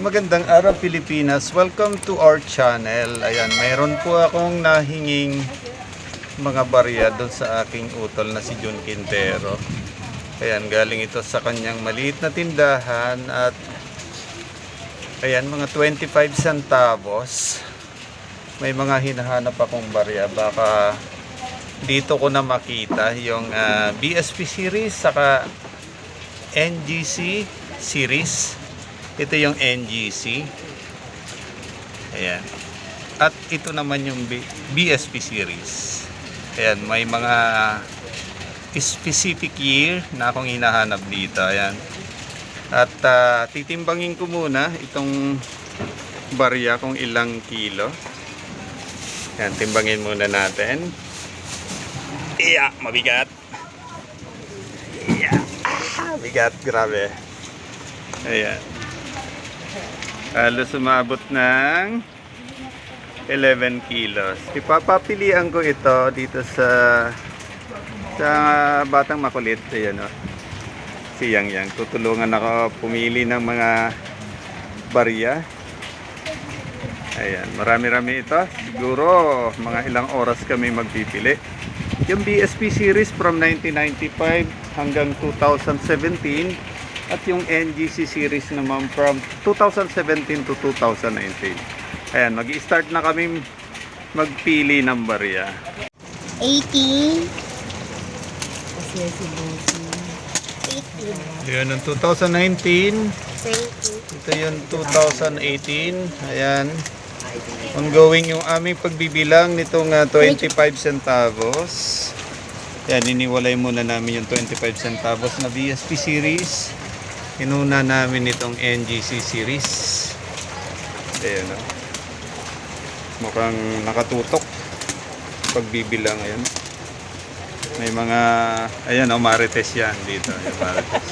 Magandang araw Pilipinas, welcome to our channel. Ayan, mayroon po akong nahinging mga barya doon sa aking utol na si Jun Quintero. Ayan, galing ito sa kanyang maliit na tindahan at ayan, mga 25 centavos. May mga hinahanap akong barya, baka dito ko na makita yung BSP series saka NGC series. Ito yung NGC. Ayan. At ito naman yung BSP series. Ayan, may mga specific year na akong hinahanap dito. Ayan. At titimbangin ko muna itong barya kung ilang kilo. Ayan, timbangin muna natin. Iya, mabigat. Iya, bigat, grabe. Ayan. Halos sumabot ng 11 kilos. Ipapapilian ko ito dito sa Batang Makulit. Ayan, o. Si Yang. Tutulungan ako pumili ng mga barya. Ayan, marami-rami ito. Siguro mga ilang oras kami magpipili. Yung BSP series from 1995 hanggang 2017. At yung NGC series naman from 2017 to 2019. Ayan, mag-i-start na kami magpili ng barya. 18. 18. Ayan, yung 2019. 20. Ito yung 2018. Ayan. Ongoing yung aming pagbibilang nitong 25 centavos. Ayan, iniwalay muna namin yung 25 centavos na BSP series. Inuna namin itong NGC series. Ayan, o. Mukhang nakatutok pagbibilang. Ayan. May mga, ayan, o, Marites yan dito. Ayan, Marites.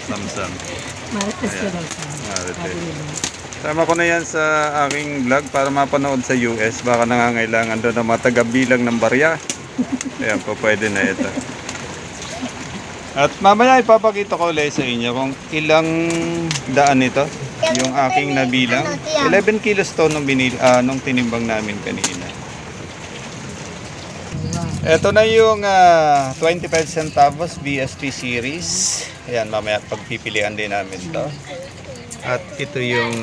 Samsam. Marites ka daw. Marites. Sama ko na yan sa aking vlog para mapanood sa US. Baka nangangailangan doon ng mga taga-bilang ng barya. Ayan po, pwede na ito. At mamaya ipapakita ko ulit sa inyo kung ilang daan ito. Yung aking nabilang. 11 kilos to nung tinimbang namin kanina. Ito na yung 25 centavos BSP series. Ayan, mamaya pagpipilian din namin to. At ito yung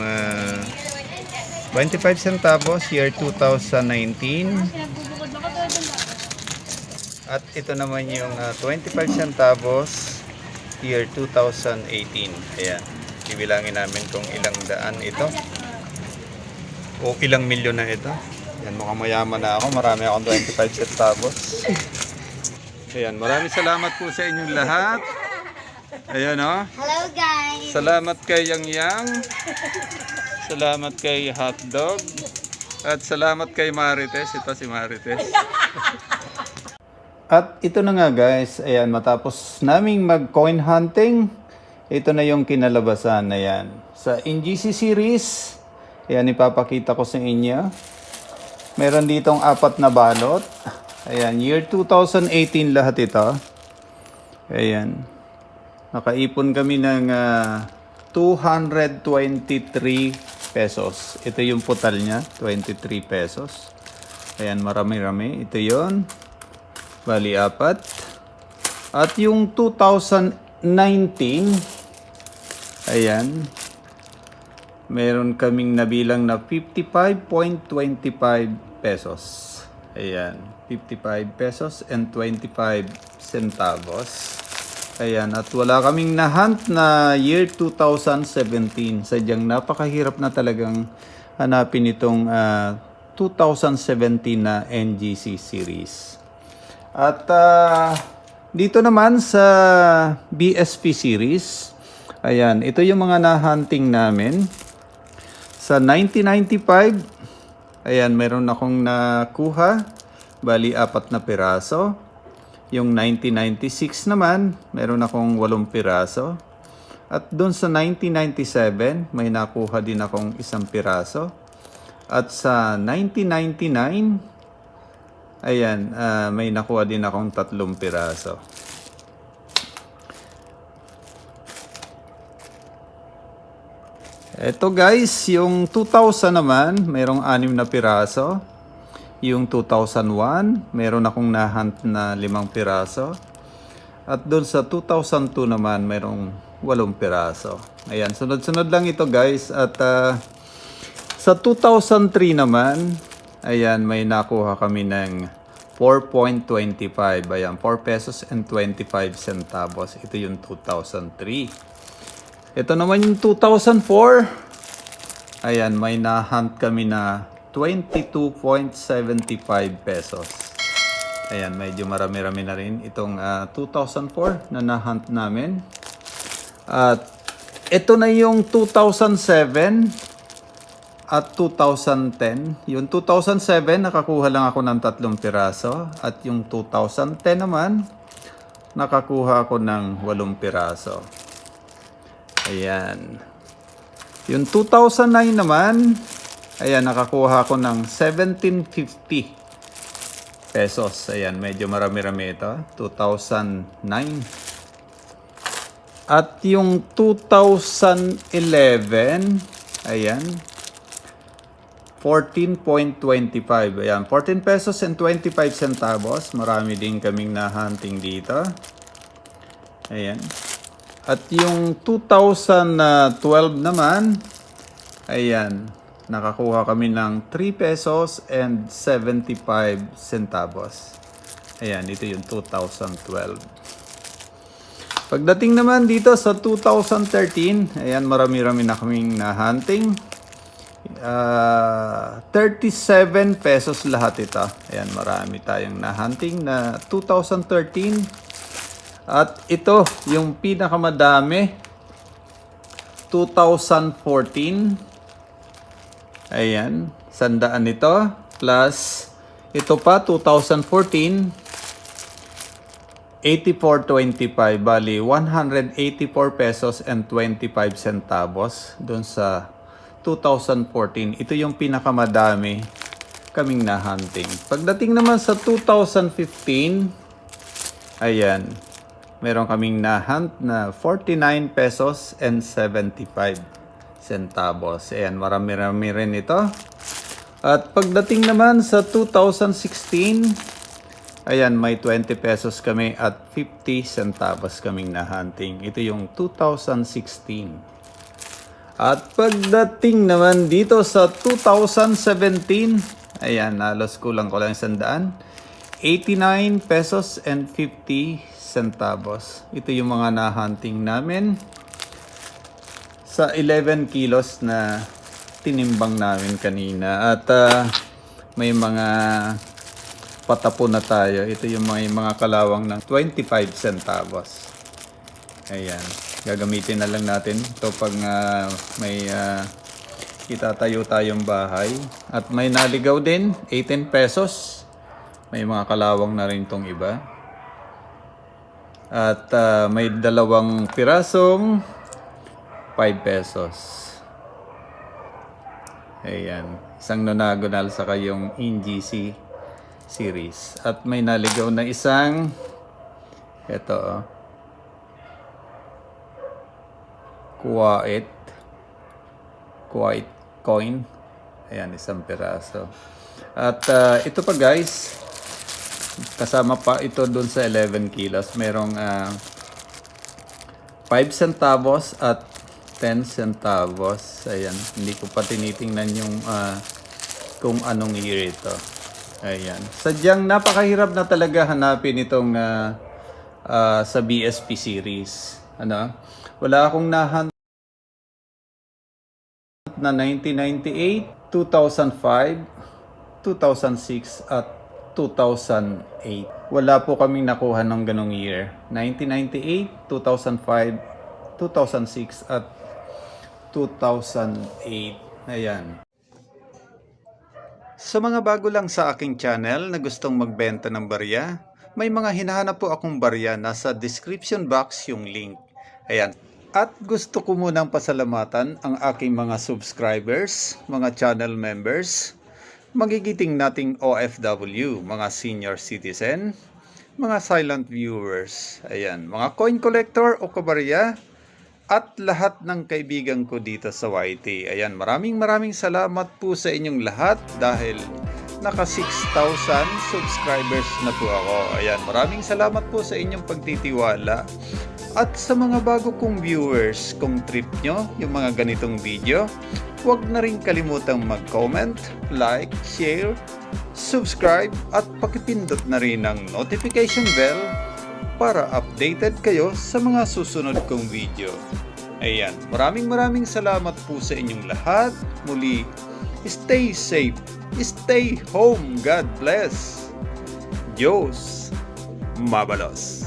25 centavos year 2019. At ito naman yung 25 centavos year 2018. Ayan. Ibilangin namin kung ilang daan ito. O ilang milyon na ito. Ayan, mukhang mayaman na ako. Marami akong 25 centavos. Ayan, maraming salamat po sa inyong lahat. Ayan, o. Hello guys. Salamat kay Yang. Salamat kay Hotdog. At salamat kay Marites. Ito si Marites. At ito na nga guys, ayan, matapos naming mag-coin hunting, ito na yung kinalabasan na yan. Sa NGC series, ayan, ipapakita ko sa inyo. Meron ditong 4 na balot. Ayan, year 2018 lahat ito. Ayan. Nakaipon kami ng 223 pesos. Ito yung putal niya, 23 pesos. Ayan, marami-rami. Ito yon. Bali, 4. At yung 2019, ayan, meron kaming nabilang na 55.25 pesos. Ayan, 55 pesos and 25 centavos. Ayan, at wala kaming nahunt na year 2017. Sadyang napakahirap na talagang hanapin itong 2017 na NGC series. At dito naman sa BSP series, ayan, ito yung mga na-hunting namin. Sa 1995, ayan, meron akong nakuha, bali 4 na piraso. Yung 1996 naman, meron akong 8 piraso. At doon sa 1997, may nakuha din akong 1 piraso. At sa 1999, ayan, may nakuha din akong 3 piraso. Ito guys, yung 2000 naman, mayroong 6 na piraso. Yung 2001, meron akong nahunt na 5 piraso. At doon sa 2002 naman, mayroong 8 piraso. Ayan, sunod-sunod lang ito guys. At sa 2003 naman, ayan, may nakuha kami ng 4.25. Ayan, 4 pesos and 25 centavos. Ito yung 2003. Ito naman yung 2004. Ayan, may na-hunt kami na 22.75 pesos. Ayan, medyo marami-rami na rin itong 2004 na na-hunt namin. At ito na yung 2007 at 2010. Yung 2007, nakakuha lang ako ng 3 piraso. At yung 2010 naman, nakakuha ako ng 8 piraso. Ayan. Yung 2009 naman, ayan, nakakuha ako ng 1750 pesos. Ayan, medyo marami-rami ito. 2009. At yung 2011, ayan, 14.25. Ayan, 14 pesos and 25 centavos. Marami din kaming na-hunting dito. Ayan. At yung 2012 naman, ayan, nakakuha kami ng 3 pesos and 75 centavos. Ayan, ito yung 2012. Pagdating naman dito sa 2013, ayan, marami-rami na kaming na-hunting. 37 pesos lahat ito. Ayan, marami tayong na-hunting na 2013. At ito, yung pinakamadami, 2014. Ayan, 100 ito. Plus, ito pa, 2014. 84.25. Bali, 184 pesos and 25 centavos doon sa 2014. Ito yung pinakamadami kaming na-hunting. Pagdating naman sa 2015, ayan, meron kaming na-hunt na 49 pesos and 75 centavos. Ayan, marami-rami rin ito. At pagdating naman sa 2016, ayan, may 20 pesos kami at 50 centavos kaming na-hunting. Ito yung 2016. At pagdating naman dito sa 2017, ayan, halos kulang ko lang 100. 89 pesos and 50 centavos. Ito yung mga na-hunting namin sa 11 kilos na tinimbang namin kanina. At may mga patapon na tayo. Ito yung mga kalawang ng 25 centavos. Ayan. Gagamitin na lang natin ito pag may itatayo tayong bahay. At may naligaw din, 18 pesos. May mga kalawang na rin tong iba. At may 2 pirasong 5 pesos. Ayan. Isang nonagonal saka yung NGC series. At may naligaw na isang ito, Kuwait coin. Ayan, isang piraso. At ito pa guys, kasama pa ito dun sa 11 kilos. Merong 5 centavos at 10 centavos. Ayan, hindi ko pa tinitingnan yung kung anong year ito. Ayan. Sadyang napakahirap na talaga hanapin itong sa BSP series. Ano? Wala akong nahunt na 1998, 2005, 2006 at 2008. Wala po kaming nakuha ng ganong year. 1998, 2005, 2006 at 2008. Ayan. Sa mga bago lang sa aking channel na gustong magbenta ng barya, may mga hinahanap po akong barya, nasa description box yung link. Ayan. At gusto ko munang pasalamatan ang aking mga subscribers, mga channel members, magigiting nating OFW, mga senior citizen, mga silent viewers, ayan, mga coin collector o kabarya, at lahat ng kaibigan ko dito sa YT. Ayan, maraming salamat po sa inyong lahat dahil naka 6,000 subscribers na po ako. Ayan, maraming salamat po sa inyong pagtitiwala. At sa mga bago kong viewers, kung trip nyo yung mga ganitong video, huwag na rin kalimutang mag-comment, like, share, subscribe at pakipindot na rin ang notification bell para updated kayo sa mga susunod kong video. Ayan, maraming salamat po sa inyong lahat. Muli, stay safe, stay home, God bless. Diyos mabalos.